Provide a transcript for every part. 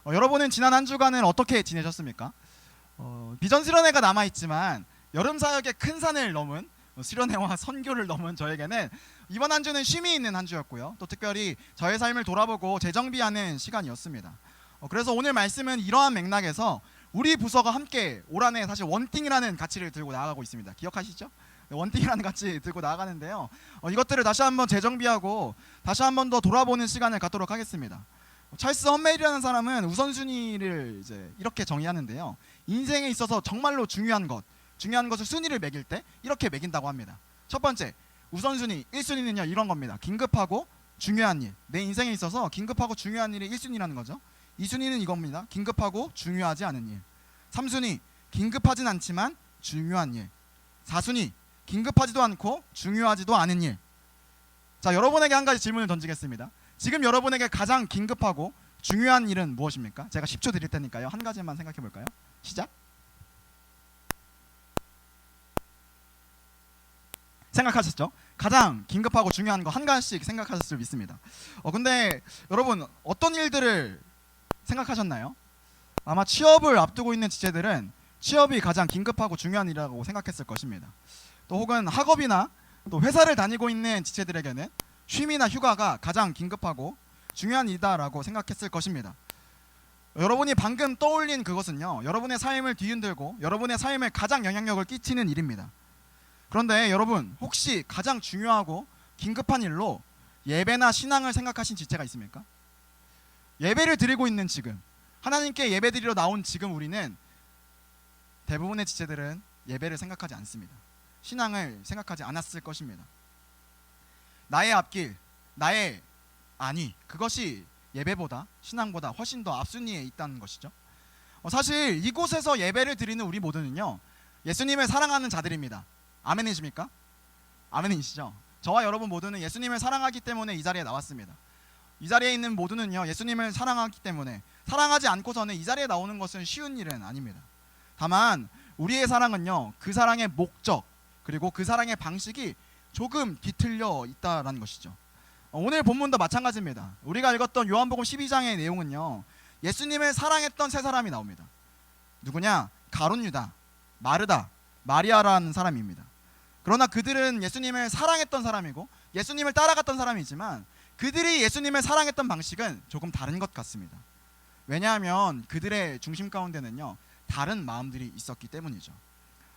여러분은 지난 한 주간은 어떻게 지내셨습니까? 비전 수련회가 남아있지만 여름 사역의 큰 산을 넘은 수련회와 선교를 넘은 저에게는 이번 한 주는 쉼이 있는 한 주였고요. 또 특별히 저의 삶을 돌아보고 재정비하는 시간이었습니다. 그래서 오늘 말씀은 이러한 맥락에서 우리 부서가 함께 올 한해 사실 원띵이라는 가치를 들고 나아가고 있습니다. 기억하시죠? 원띵이라는 가치 들고 나아가는데요. 이것들을 다시 한번 재정비하고 다시 한번 더 돌아보는 시간을 갖도록 하겠습니다. 찰스 험멜이라는 사람은 우선순위를 이제 이렇게 정의하는데요. 인생에 있어서 정말로 중요한 것을 순위를 매길 때 이렇게 매긴다고 합니다. 첫 번째, 우선순위 1순위는요 이런 겁니다. 긴급하고 중요한 일. 내 인생에 있어서 긴급하고 중요한 일이 1순위라는 거죠. 2순위는 이겁니다. 긴급하고 중요하지 않은 일. 3순위, 긴급하진 않지만 중요한 일. 4순위, 긴급하지도 않고 중요하지도 않은 일. 자, 여러분에게 한 가지 질문을 던지겠습니다. 지금 여러분에게 가장 긴급하고 중요한 일은 무엇입니까? 제가 10초 드릴 테니까요. 한 가지만 생각해 볼까요? 시작. 생각하셨죠? 가장 긴급하고 중요한 거 한 가지씩 생각하셨을 줄 믿습니다. 근데 여러분 어떤 일들을 생각하셨나요? 아마 취업을 앞두고 있는 지체들은 취업이 가장 긴급하고 중요한 일이라고 생각했을 것입니다. 또 혹은 학업이나 또 회사를 다니고 있는 지체들에게는 쉼이나 휴가가 가장 긴급하고 중요한 일이다라고 생각했을 것입니다. 여러분이 방금 떠올린 그것은요, 여러분의 삶을 뒤흔들고 여러분의 삶에 가장 영향력을 끼치는 일입니다. 그런데 여러분 혹시 가장 중요하고 긴급한 일로 예배나 신앙을 생각하신 지체가 있습니까? 예배를 드리고 있는 지금, 하나님께 예배 드리러 나온 지금 우리는 대부분의 지체들은 예배를 생각하지 않습니다. 신앙을 생각하지 않았을 것입니다. 나의 앞길, 나의 안위, 그것이 예배보다 신앙보다 훨씬 더 앞순위에 있다는 것이죠. 사실 이곳에서 예배를 드리는 우리 모두는요 예수님을 사랑하는 자들입니다. 아멘이십니까? 아멘이시죠? 저와 여러분 모두는 예수님을 사랑하기 때문에 이 자리에 나왔습니다. 이 자리에 있는 모두는요 예수님을 사랑하기 때문에, 사랑하지 않고서는 이 자리에 나오는 것은 쉬운 일은 아닙니다. 다만 우리의 사랑은요 그 사랑의 목적 그리고 그 사랑의 방식이 조금 뒤틀려 있다라는 것이죠. 오늘 본문도 마찬가지입니다. 우리가 읽었던 요한복음 12장의 내용은요 예수님을 사랑했던 세 사람이 나옵니다. 누구냐? 가룟 유다, 마르다, 마리아라는 사람입니다. 그러나 그들은 예수님을 사랑했던 사람이고 예수님을 따라갔던 사람이지만 그들이 예수님을 사랑했던 방식은 조금 다른 것 같습니다. 왜냐하면 그들의 중심 가운데는요 다른 마음들이 있었기 때문이죠.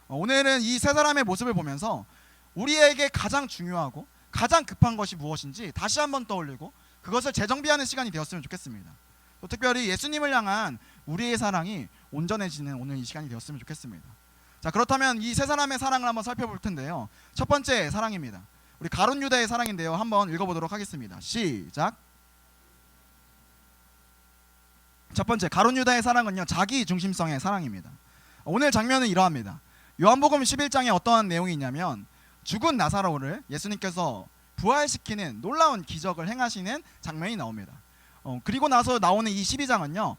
오늘은 이 세 사람의 모습을 보면서 우리에게 가장 중요하고 가장 급한 것이 무엇인지 다시 한번 떠올리고 그것을 재정비하는 시간이 되었으면 좋겠습니다. 또 특별히 예수님을 향한 우리의 사랑이 온전해지는 오늘 이 시간이 되었으면 좋겠습니다. 자, 그렇다면 이 세 사람의 사랑을 한번 살펴볼 텐데요. 첫 번째 사랑입니다. 우리 가룟 유다의 사랑인데요. 한번 읽어보도록 하겠습니다. 시작. 첫 번째, 가룟 유다의 사랑은요 자기 중심성의 사랑입니다. 오늘 장면은 이러합니다. 요한복음 11장에 어떠한 내용이 있냐면 죽은 나사로를 예수님께서 부활시키는 놀라운 기적을 행하시는 장면이 나옵니다. 그리고 나서 나오는 이 12장은요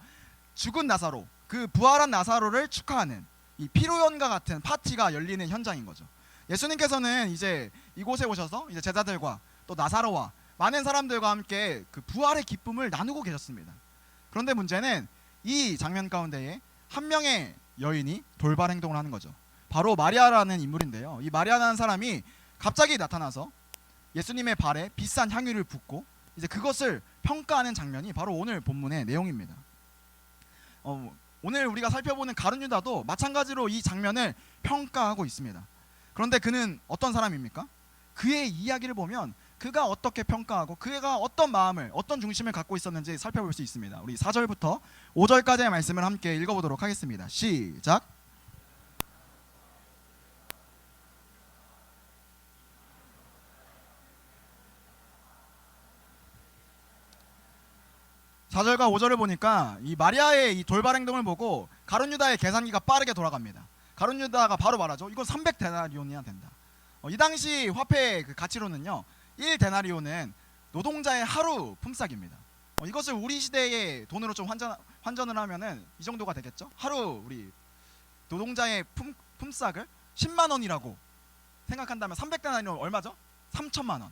죽은 나사로, 그 부활한 나사로를 축하하는 이 피로연과 같은 파티가 열리는 현장인 거죠. 예수님께서는 이제 이곳에 오셔서 이제 제자들과 또 나사로와 많은 사람들과 함께 그 부활의 기쁨을 나누고 계셨습니다. 그런데 문제는 이 장면 가운데에 한 명의 여인이 돌발 행동을 하는 거죠. 바로 마리아라는 인물인데요. 이 마리아라는 사람이 갑자기 나타나서 예수님의 발에 비싼 향유를 붓고 이제 그것을 평가하는 장면이 바로 오늘 본문의 내용입니다. 오늘 우리가 살펴보는 가룟 유다도 마찬가지로 이 장면을 평가하고 있습니다. 그런데 그는 어떤 사람입니까? 그의 이야기를 보면 그가 어떻게 평가하고 그가 어떤 마음을, 어떤 중심을 갖고 있었는지 살펴볼 수 있습니다. 우리 4절부터 5절까지의 말씀을 함께 읽어보도록 하겠습니다. 시작. 사절과 5절을 보니까 이 마리아의 이 돌발 행동을 보고 가룟 유다의 계산기가 빠르게 돌아갑니다. 가룟 유다가 바로 말하죠. 이건 300데나리온이나 된다. 이 당시 화폐의 그 가치로는요 1데나리온은 노동자의 하루 품삯입니다. 이것을 우리 시대의 돈으로 좀 환전을 하면은 이 정도가 되겠죠. 하루 우리 노동자의 품삯을 10만 원이라고 생각한다면 300데나리온 얼마죠? 3천만 원.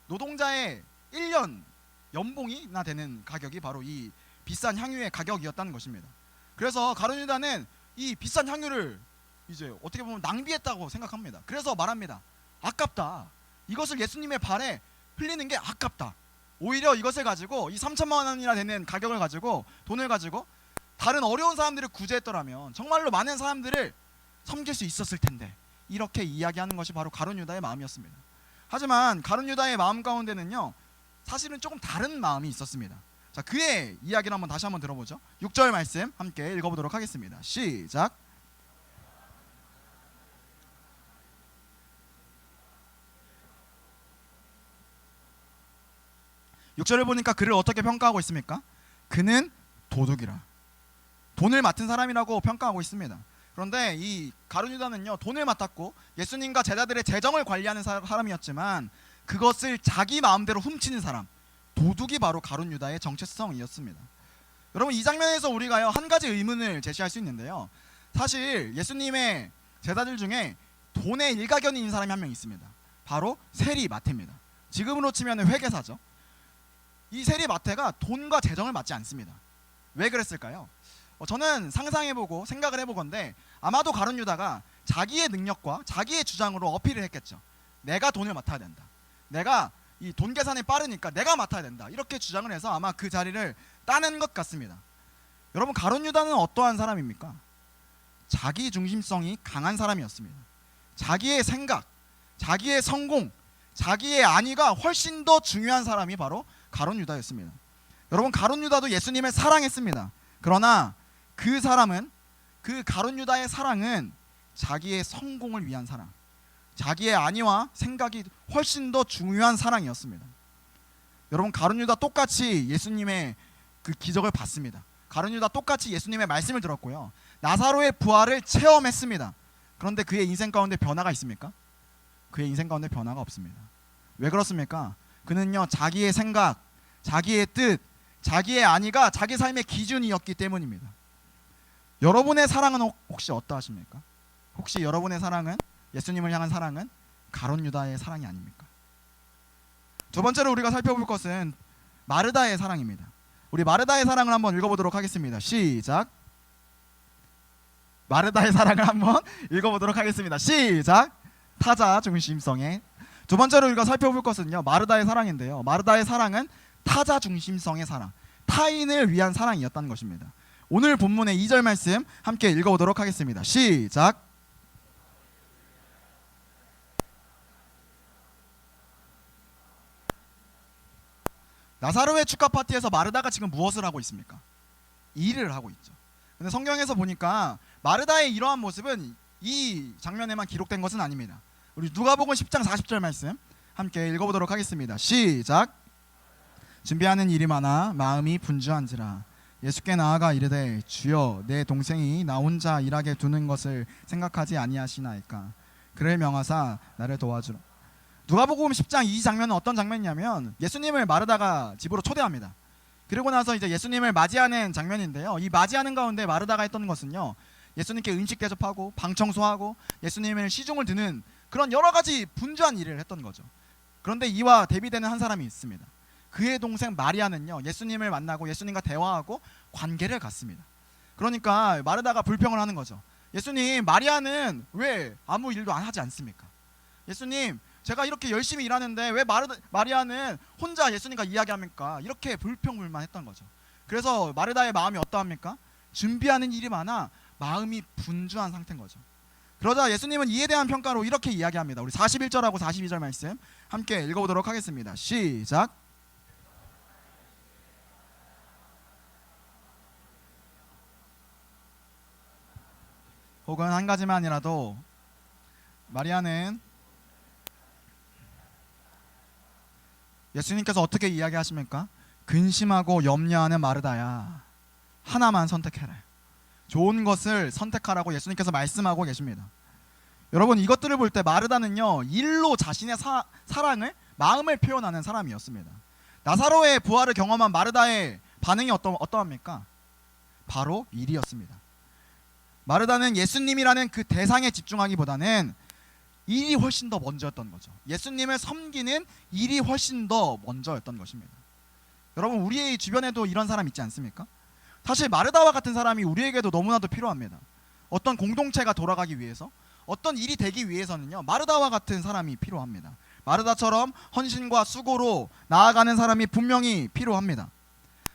노동자의 1년 연봉이나 되는 가격이 바로 이 비싼 향유의 가격이었다는 것입니다. 그래서 가룟 유다는 이 비싼 향유를 이제 어떻게 보면 낭비했다고 생각합니다. 그래서 말합니다. 아깝다. 이것을 예수님의 발에 흘리는 게 아깝다. 오히려 이것을 가지고 이 3천만 원이나 되는 가격을 가지고 돈을 가지고 다른 어려운 사람들을 구제했더라면 정말로 많은 사람들을 섬길 수 있었을 텐데, 이렇게 이야기하는 것이 바로 가룟 유다의 마음이었습니다. 하지만 가룟 유다의 마음 가운데는요, 사실은 조금 다른 마음이 있었습니다. 자, 그의 이야기를 다시 한번 들어보죠. 6절 말씀 함께 읽어보도록 하겠습니다. 시작. 육절을 보니까 그를 어떻게 평가하고 있습니까? 그는 도둑이라, 돈을 맡은 사람이라고 평가하고 있습니다. 그런데 이 가룟 유다는요, 돈을 맡았고 예수님과 제자들의 재정을 관리하는 사람이었지만 그것을 자기 마음대로 훔치는 사람, 도둑이 바로 가룟 유다의 정체성이었습니다. 여러분, 이 장면에서 우리가요, 한 가지 의문을 제시할 수 있는데요, 사실 예수님의 제자들 중에 돈에 일가견이 있는 사람이 한 명 있습니다. 바로 세리 마태입니다. 지금으로 치면 회계사죠. 이 세리 마태가 돈과 재정을 맡지 않습니다. 왜 그랬을까요? 저는 상상해보고 생각을 해보건데 아마도 가룟 유다가 자기의 능력과 자기의 주장으로 어필을 했겠죠. 내가 돈을 맡아야 된다. 내가 이 돈 계산이 빠르니까 내가 맡아야 된다. 이렇게 주장을 해서 아마 그 자리를 따낸 것 같습니다. 여러분, 가룟 유다는 어떠한 사람입니까? 자기 중심성이 강한 사람이었습니다. 자기의 생각, 자기의 성공, 자기의 안위가 훨씬 더 중요한 사람이 바로 가룟 유다였습니다. 여러분, 가룟 유다도 예수님을 사랑했습니다. 그러나 그 사람은, 그 가룟 유다의 사랑은 자기의 성공을 위한 사랑, 자기의 안위와 생각이 훨씬 더 중요한 사랑이었습니다. 여러분, 가룟 유다 똑같이 예수님의 그 기적을 봤습니다. 가룟 유다 똑같이 예수님의 말씀을 들었고요, 나사로의 부활을 체험했습니다. 그런데 그의 인생 가운데 변화가 있습니까? 그의 인생 가운데 변화가 없습니다. 왜 그렇습니까? 그는요, 자기의 생각, 자기의 뜻, 자기의 안위가 자기 삶의 기준이었기 때문입니다. 여러분의 사랑은 혹시 어떠하십니까? 혹시 여러분의 사랑은, 예수님을 향한 사랑은 가룟 유다의 사랑이 아닙니까? 두 번째로 우리가 살펴볼 것은 마르다의 사랑입니다. 우리 마르다의 사랑을 한번 읽어보도록 하겠습니다. 시작. 마르다의 사랑을 한번 읽어보도록 하겠습니다. 시작. 타자 중심성의. 두 번째로 우리가 살펴볼 것은요, 마르다의 사랑인데요, 마르다의 사랑은 타자 중심성의 사랑, 타인을 위한 사랑이었다는 것입니다. 오늘 본문의 2절 말씀 함께 읽어보도록 하겠습니다. 시작. 나사로의 축하 파티에서 마르다가 지금 무엇을 하고 있습니까? 일을 하고 있죠. 근데 성경에서 보니까 마르다의 이러한 모습은 이 장면에만 기록된 것은 아닙니다. 우리 누가복음 10장 40절 말씀 함께 읽어보도록 하겠습니다. 시작. 준비하는 일이 많아 마음이 분주한지라 예수께 나아가 이르되 주여, 내 동생이 나 혼자 일하게 두는 것을 생각하지 아니하시나이까. 그를 명하사 나를 도와주라. 누가복음 10장 이 장면은 어떤 장면이냐면, 예수님을 마르다가 집으로 초대합니다. 그리고 나서 이제 예수님을 맞이하는 장면인데요, 이 맞이하는 가운데 마르다가 했던 것은요, 예수님께 음식 대접하고 방 청소하고 예수님을 시중을 드는 그런 여러 가지 분주한 일을 했던 거죠. 그런데 이와 대비되는 한 사람이 있습니다. 그의 동생 마리아는요, 예수님을 만나고 예수님과 대화하고 관계를 갖습니다. 그러니까 마르다가 불평을 하는 거죠. 예수님, 마리아는 왜 아무 일도 안 하지 않습니까? 예수님, 제가 이렇게 열심히 일하는데 왜 마리아는 혼자 예수님과 이야기합니까? 이렇게 불평불만했던 거죠. 그래서 마르다의 마음이 어떠합니까? 준비하는 일이 많아 마음이 분주한 상태인 거죠. 그러자 예수님은 이에 대한 평가로 이렇게 이야기합니다. 우리 41절하고 42절 말씀 함께 읽어보도록 하겠습니다. 시작. 혹은 한 가지만이라도, 마리아는 예수님께서 어떻게 이야기하십니까? 근심하고 염려하는 마르다야, 하나만 선택해라. 좋은 것을 선택하라고 예수님께서 말씀하고 계십니다. 여러분, 이것들을 볼 때 마르다는요, 일로 자신의 사랑을, 마음을 표현하는 사람이었습니다. 나사로의 부활을 경험한 마르다의 반응이 어떠합니까? 바로 일이었습니다. 마르다는 예수님이라는 그 대상에 집중하기보다는 일이 훨씬 더 먼저였던 거죠. 예수님을 섬기는 일이 훨씬 더 먼저였던 것입니다. 여러분, 우리의 주변에도 이런 사람 있지 않습니까? 사실 마르다와 같은 사람이 우리에게도 너무나도 필요합니다. 어떤 공동체가 돌아가기 위해서, 어떤 일이 되기 위해서는요, 마르다와 같은 사람이 필요합니다. 마르다처럼 헌신과 수고로 나아가는 사람이 분명히 필요합니다.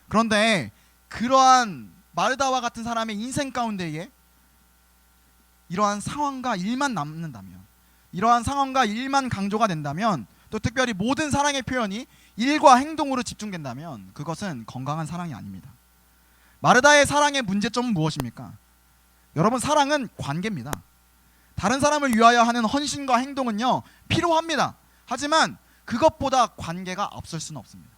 그런데 그러한 마르다와 같은 사람의 인생 가운데에 이러한 상황과 일만 남는다면, 이러한 상황과 일만 강조가 된다면, 또 특별히 모든 사랑의 표현이 일과 행동으로 집중된다면 그것은 건강한 사랑이 아닙니다. 마르다의 사랑의 문제점은 무엇입니까? 여러분, 사랑은 관계입니다. 다른 사람을 위하여 하는 헌신과 행동은요, 필요합니다. 하지만 그것보다 관계가 앞설 수는 없습니다.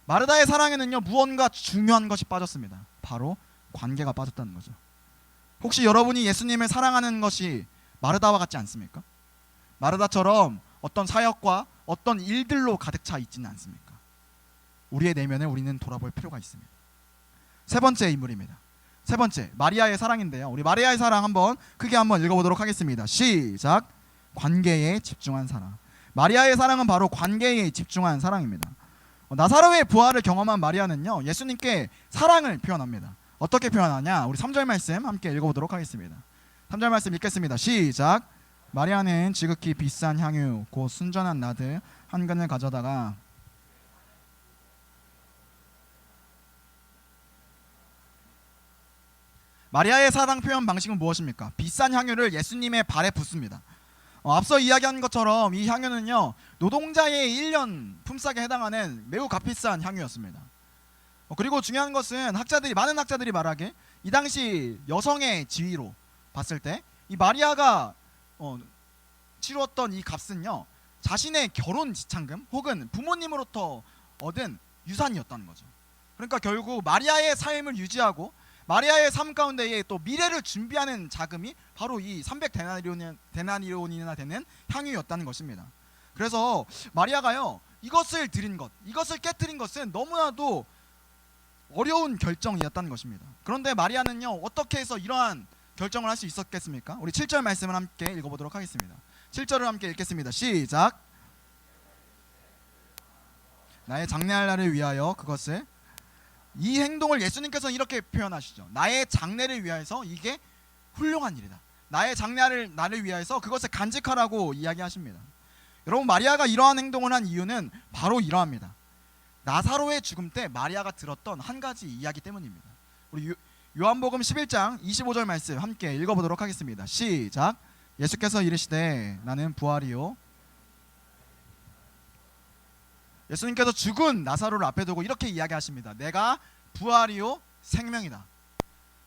마르다의 사랑에는요, 무언가 중요한 것이 빠졌습니다. 바로 관계가 빠졌다는 거죠. 혹시 여러분이 예수님을 사랑하는 것이 마르다와 같지 않습니까? 마르다처럼 어떤 사역과 어떤 일들로 가득 차 있지는 않습니까? 우리의 내면을 우리는 돌아볼 필요가 있습니다. 세 번째 인물입니다. 세 번째, 마리아의 사랑인데요, 우리 마리아의 사랑 크게 한번 읽어보도록 하겠습니다. 시작. 관계에 집중한 사랑. 마리아의 사랑은 바로 관계에 집중한 사랑입니다. 나사로의 부활을 경험한 마리아는요, 예수님께 사랑을 표현합니다. 어떻게 표현하냐? 우리 3절 말씀 함께 읽어보도록 하겠습니다. 3절 말씀 읽겠습니다. 시작. 마리아는 지극히 비싼 향유 곧 순전한 나드 한 근을 가져다가 마리아의 사랑 표현 방식은 무엇입니까? 비싼 향유를 예수님의 발에 붓습니다. 앞서 이야기한 것처럼 이 향유는요, 노동자의 1년 품삯에 해당하는 매우 값비싼 향유였습니다. 그리고 중요한 것은 많은 학자들이 말하길 이 당시 여성의 지위로 봤을 때 이 마리아가 치루었던 이 값은요, 자신의 결혼 지참금 혹은 부모님으로부터 얻은 유산이었다는 거죠. 그러니까 결국 마리아의 삶을 유지하고 마리아의 삶 가운데에 또 미래를 준비하는 자금이 바로 이 300데나리온이나 되는 향유였다는 것입니다. 그래서 마리아가요, 이것을 드린 것, 이것을 깨뜨린 것은 너무나도 어려운 결정이었다는 것입니다. 그런데 마리아는요, 어떻게 해서 이러한 결정을 할 수 있었겠습니까? 우리 7절 말씀을 함께 읽어보도록 하겠습니다. 7절을 함께 읽겠습니다. 시작. 나의 장래할 날을 위하여 그것을, 이 행동을 예수님께서는 이렇게 표현하시죠. 나의 장래를 위하여서 이게 훌륭한 일이다. 나의 장래를 나를 위하여서 그것을 간직하라고 이야기하십니다. 여러분, 마리아가 이러한 행동을 한 이유는 바로 이러합니다. 나사로의 죽음 때 마리아가 들었던 한 가지 이야기 때문입니다. 우리 요한복음 11장 25절 말씀 함께 읽어보도록 하겠습니다. 시작. 예수께서 이르시되 나는 부활이요. 예수님께서 죽은 나사로를 앞에 두고 이렇게 이야기하십니다. 내가 부활이요 생명이다.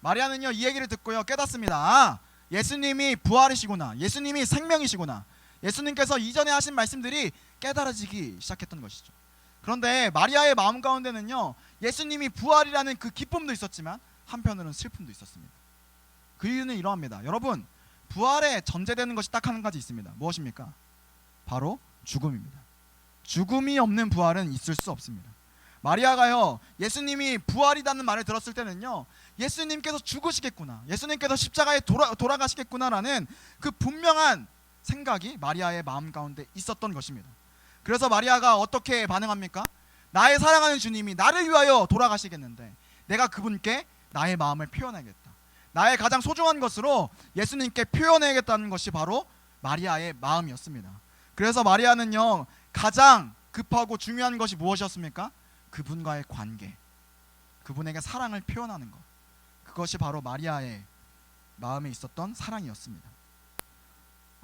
마리아는요, 이 얘기를 듣고요, 깨닫습니다. 예수님이 부활이시구나, 예수님이 생명이시구나, 예수님께서 이전에 하신 말씀들이 깨달아지기 시작했던 것이죠. 그런데 마리아의 마음 가운데는요, 예수님이 부활이라는 그 기쁨도 있었지만 한편으로는 슬픔도 있었습니다. 그 이유는 이러합니다. 여러분, 부활에 전제되는 것이 딱 한 가지 있습니다. 무엇입니까? 바로 죽음입니다. 죽음이 없는 부활은 있을 수 없습니다. 마리아가요, 예수님이 부활이라는 말을 들었을 때는요, 예수님께서 죽으시겠구나, 예수님께서 십자가에 돌아가시겠구나라는 그 분명한 생각이 마리아의 마음 가운데 있었던 것입니다. 그래서 마리아가 어떻게 반응합니까? 나의 사랑하는 주님이 나를 위하여 돌아가시겠는데 내가 그분께 나의 마음을 표현하겠다, 나의 가장 소중한 것으로 예수님께 표현해야겠다는 것이 바로 마리아의 마음이었습니다. 그래서 마리아는요, 가장 급하고 중요한 것이 무엇이었습니까? 그분과의 관계, 그분에게 사랑을 표현하는 것, 그것이 바로 마리아의 마음에 있었던 사랑이었습니다.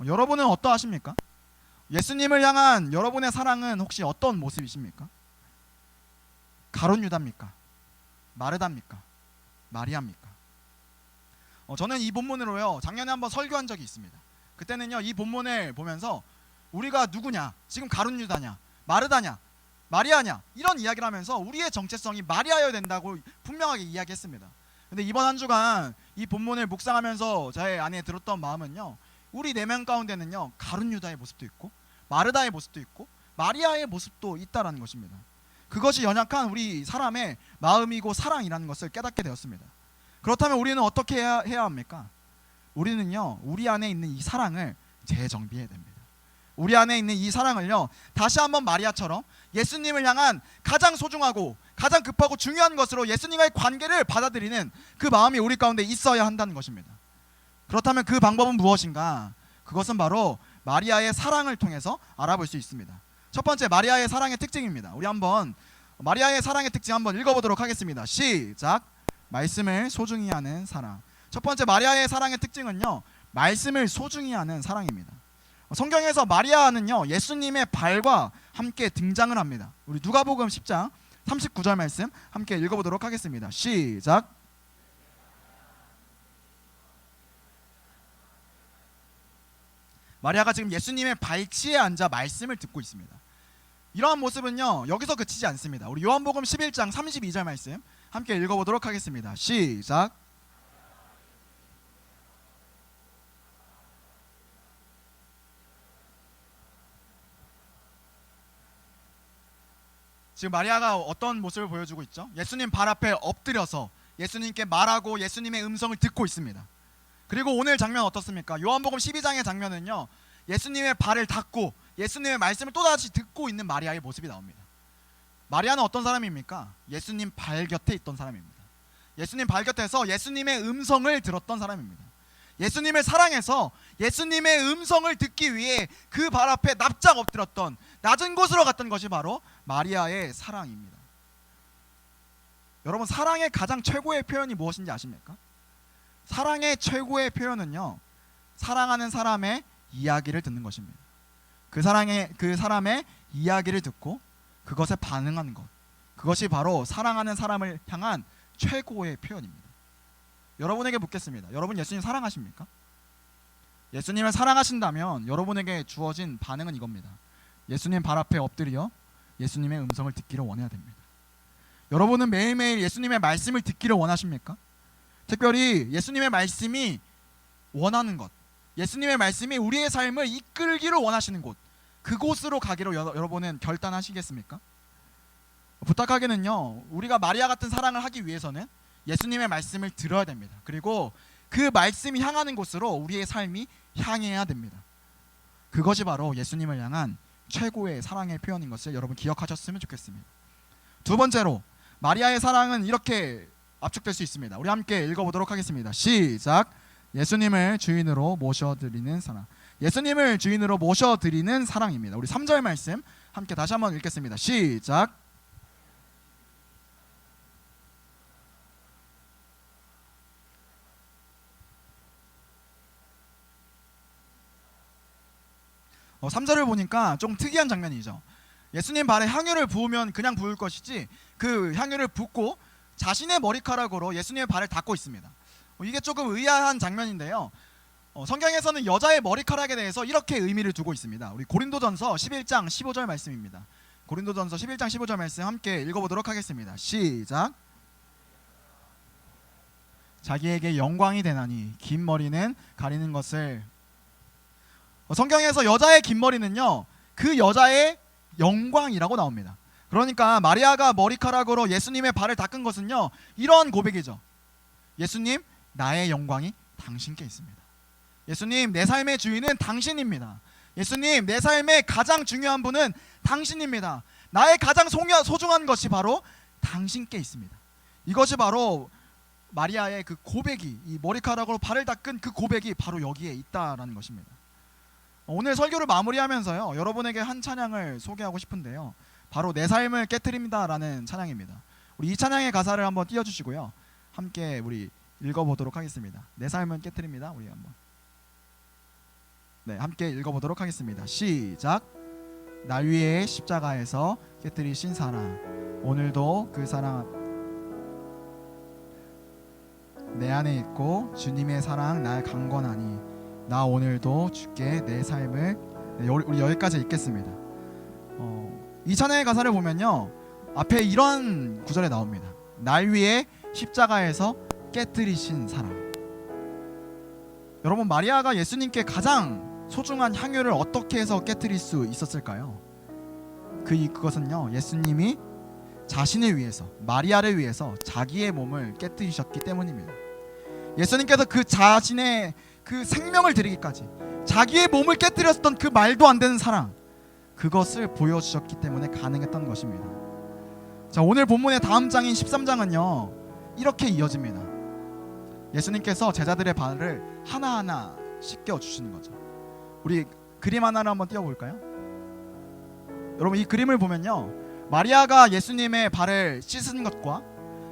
여러분은 어떠하십니까? 예수님을 향한 여러분의 사랑은 혹시 어떤 모습이십니까? 가룟 유다입니까? 마르다입니까? 마리아입니까? 저는 이 본문으로요, 작년에 한번 설교한 적이 있습니다. 그때는요, 이 본문을 보면서 우리가 누구냐, 지금 가룟 유다냐, 마르다냐, 마리아냐, 이런 이야기를 하면서 우리의 정체성이 마리아여야 된다고 분명하게 이야기했습니다. 근데 이번 한 주간 이 본문을 묵상하면서 저의 안에 들었던 마음은요, 우리 내면 가운데는요, 가룟 유다의 모습도 있고 마르다의 모습도 있고 마리아의 모습도 있다라는 것입니다. 그것이 연약한 우리 사람의 마음이고 사랑이라는 것을 깨닫게 되었습니다. 그렇다면 우리는 어떻게 해야 합니까? 우리는요, 우리 안에 있는 이 사랑을 재정비해야 됩니다. 우리 안에 있는 이 사랑을요, 다시 한번 마리아처럼 예수님을 향한 가장 소중하고 가장 급하고 중요한 것으로 예수님과의 관계를 받아들이는 그 마음이 우리 가운데 있어야 한다는 것입니다. 그렇다면 그 방법은 무엇인가? 그것은 바로 마리아의 사랑을 통해서 알아볼 수 있습니다. 첫 번째, 마리아의 사랑의 특징입니다. 우리 한번 마리아의 사랑의 특징 한번 읽어보도록 하겠습니다. 시작. 말씀을 소중히 하는 사랑. 첫 번째, 마리아의 사랑의 특징은요, 말씀을 소중히 하는 사랑입니다. 성경에서 마리아는요, 예수님의 발과 함께 등장을 합니다. 우리 누가복음 10장 39절 말씀 함께 읽어보도록 하겠습니다. 시작. 마리아가 지금 예수님의 발치에 앉아 말씀을 듣고 있습니다. 이러한 모습은요, 여기서 그치지 않습니다. 우리 요한복음 11장 32절 말씀 함께 읽어보도록 하겠습니다. 시작. 지금 마리아가 어떤 모습을 보여주고 있죠? 예수님 발 앞에 엎드려서 예수님께 말하고 예수님의 음성을 듣고 있습니다. 그리고 오늘 장면 어떻습니까? 요한복음 12장의 장면은요, 예수님의 발을 닦고 예수님의 말씀을 또다시 듣고 있는 마리아의 모습이 나옵니다. 마리아는 어떤 사람입니까? 예수님 발 곁에 있던 사람입니다. 예수님 발 곁에서 예수님의 음성을 들었던 사람입니다. 예수님을 사랑해서 예수님의 음성을 듣기 위해 그 발 앞에 납작 엎드렸던, 낮은 곳으로 갔던 것이 바로 마리아의 사랑입니다. 여러분, 사랑의 가장 최고의 표현이 무엇인지 아십니까? 사랑의 최고의 표현은요, 사랑하는 사람의 이야기를 듣는 것입니다. 그 사람의 이야기를 듣고 그것에 반응하는 것, 그것이 바로 사랑하는 사람을 향한 최고의 표현입니다. 여러분에게 묻겠습니다. 여러분 예수님 사랑하십니까? 예수님을 사랑하신다면 여러분에게 주어진 반응은 이겁니다. 예수님 발 앞에 엎드려 예수님의 음성을 듣기를 원해야 됩니다. 여러분은 매일매일 예수님의 말씀을 듣기를 원하십니까? 특별히 예수님의 말씀이 원하는 것, 예수님의 말씀이 우리의 삶을 이끌기를 원하시는 곳, 그곳으로 가기로 여러분은 결단하시겠습니까? 부탁하기는요, 우리가 마리아 같은 사랑을 하기 위해서는 예수님의 말씀을 들어야 됩니다. 그리고 그 말씀이 향하는 곳으로 우리의 삶이 향해야 됩니다. 그것이 바로 예수님을 향한 최고의 사랑의 표현인 것을 여러분 기억하셨으면 좋겠습니다. 두 번째로, 마리아의 사랑은 이렇게 압축될 수 있습니다. 우리 함께 읽어보도록 하겠습니다. 시작. 예수님을 주인으로 모셔드리는 사랑. 예수님을 주인으로 모셔드리는 사랑입니다. 우리 3절 말씀 함께 다시 한번 읽겠습니다. 시작. 어, 3절을 보니까 좀 특이한 장면이죠. 예수님 발에 향유를 부으면 그냥 부을 것이지 그 향유를 붓고 자신의 머리카락으로 예수님의 발을 닦고 있습니다. 이게 조금 의아한 장면인데요. 성경에서는 여자의 머리카락에 대해서 이렇게 의미를 두고 있습니다. 우리 고린도전서 11장 15절 말씀입니다. 고린도전서 11장 15절 말씀 함께 읽어보도록 하겠습니다. 시작. 자기에게 영광이 되나니 긴 머리는 가리는 것을. 성경에서 여자의 긴 머리는요, 그 여자의 영광이라고 나옵니다. 그러니까 마리아가 머리카락으로 예수님의 발을 닦은 것은요, 이런 고백이죠. 예수님, 나의 영광이 당신께 있습니다. 예수님, 내 삶의 주인은 당신입니다. 예수님, 내 삶의 가장 중요한 분은 당신입니다. 나의 가장 소중한 것이 바로 당신께 있습니다. 이것이 바로 마리아의 그 고백이, 이 머리카락으로 발을 닦은 그 고백이 바로 여기에 있다라는 것입니다. 오늘 설교를 마무리하면서요, 여러분에게 한 찬양을 소개하고 싶은데요, 바로 내 삶을 깨트립니다라는 찬양입니다. 우리 이 찬양의 가사를 한번 띄워주시고요, 함께 우리 읽어보도록 하겠습니다. 내 삶은 깨트립니다. 우리 한번 함께 읽어보도록 하겠습니다. 시작. 날 위해 십자가에서 깨트리신 사랑, 오늘도 그 사랑 내 안에 있고 주님의 사랑 날 강건하니 나 오늘도 주께 내 삶을. 우리 여기까지 읽겠습니다. 이 찬양의 가사를 보면요, 앞에 이런 구절에 나옵니다. 날 위해 십자가에서 깨뜨리신 사랑. 여러분, 마리아가 예수님께 가장 소중한 향유를 어떻게 해서 깨뜨릴 수 있었을까요? 그것은요, 예수님이 자신을 위해서, 마리아를 위해서 자기의 몸을 깨뜨리셨기 때문입니다. 예수님께서 그 자신의 그 생명을 드리기까지 자기의 몸을 깨뜨렸던 그 말도 안 되는 사랑, 그것을 보여주셨기 때문에 가능했던 것입니다. 자, 오늘 본문의 다음 장인 13장은요 이렇게 이어집니다. 예수님께서 제자들의 발을 하나하나 씻겨 주시는 거죠. 우리 그림 하나를 한번 띄워볼까요? 여러분, 이 그림을 보면요, 마리아가 예수님의 발을 씻은 것과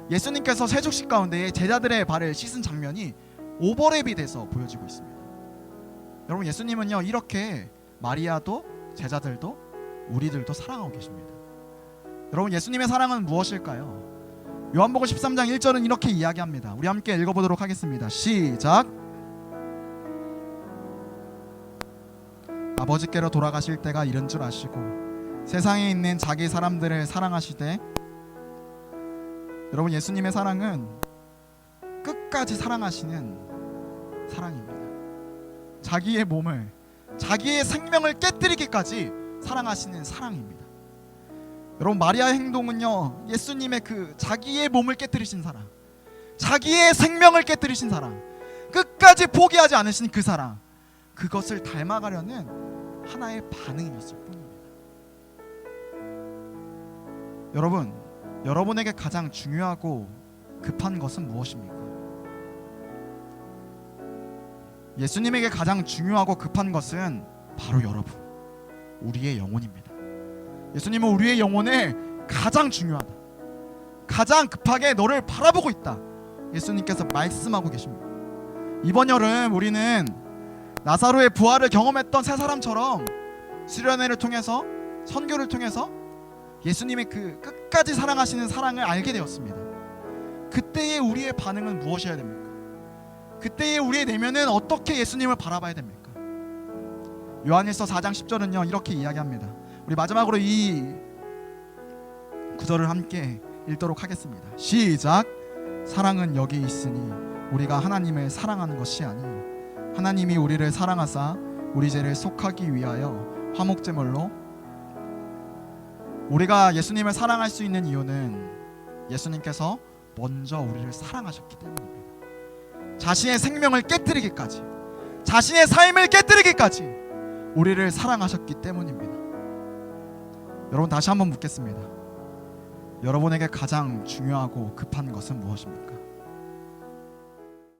예수님께서 세족식 가운데 제자들의 발을 씻은 장면이 오버랩이 돼서 보여지고 있습니다. 여러분, 예수님은요 이렇게 마리아도 제자들도 우리들도 사랑하고 계십니다. 여러분, 예수님의 사랑은 무엇일까요? 요한복음 13장 1절은 이렇게 이야기합니다. 우리 함께 읽어보도록 하겠습니다. 시작. 아버지께로 돌아가실 때가 이른 줄 아시고 세상에 있는 자기 사람들을 사랑하시되. 여러분, 예수님의 사랑은 끝까지 사랑하시는 사랑입니다. 자기의 몸을, 자기의 생명을 깨뜨리기까지 사랑하시는 사랑입니다. 여러분, 마리아의 행동은요 예수님의 그 자기의 몸을 깨뜨리신 사랑, 자기의 생명을 깨뜨리신 사랑, 끝까지 포기하지 않으신 그 사랑, 그것을 닮아가려는 하나의 반응이었을 뿐입니다. 여러분, 여러분에게 가장 중요하고 급한 것은 무엇입니까? 예수님에게 가장 중요하고 급한 것은 바로 여러분, 우리의 영혼입니다. 예수님은 우리의 영혼에 가장 중요하다, 가장 급하게 너를 바라보고 있다, 예수님께서 말씀하고 계십니다. 이번 여름 우리는 나사로의 부활을 경험했던 세 사람처럼 수련회를 통해서, 선교를 통해서 예수님의 그 끝까지 사랑하시는 사랑을 알게 되었습니다. 그때의 우리의 반응은 무엇이어야 됩니까? 그때의 우리의 내면은 어떻게 예수님을 바라봐야 됩니까? 요한일서 4장 10절은요 이렇게 이야기합니다. 우리 마지막으로 이 구절을 함께 읽도록 하겠습니다. 시작. 사랑은 여기 있으니 우리가 하나님을 사랑하는 것이 아니요 하나님이 우리를 사랑하사 우리 죄를 속하기 위하여 화목제물로. 우리가 예수님을 사랑할 수 있는 이유는 예수님께서 먼저 우리를 사랑하셨기 때문입니다. 자신의 생명을 깨뜨리기까지, 자신의 삶을 깨뜨리기까지 우리를 사랑하셨기 때문입니다. 여러분, 다시 한번 묻겠습니다. 여러분에게 가장 중요하고 급한 것은 무엇입니까?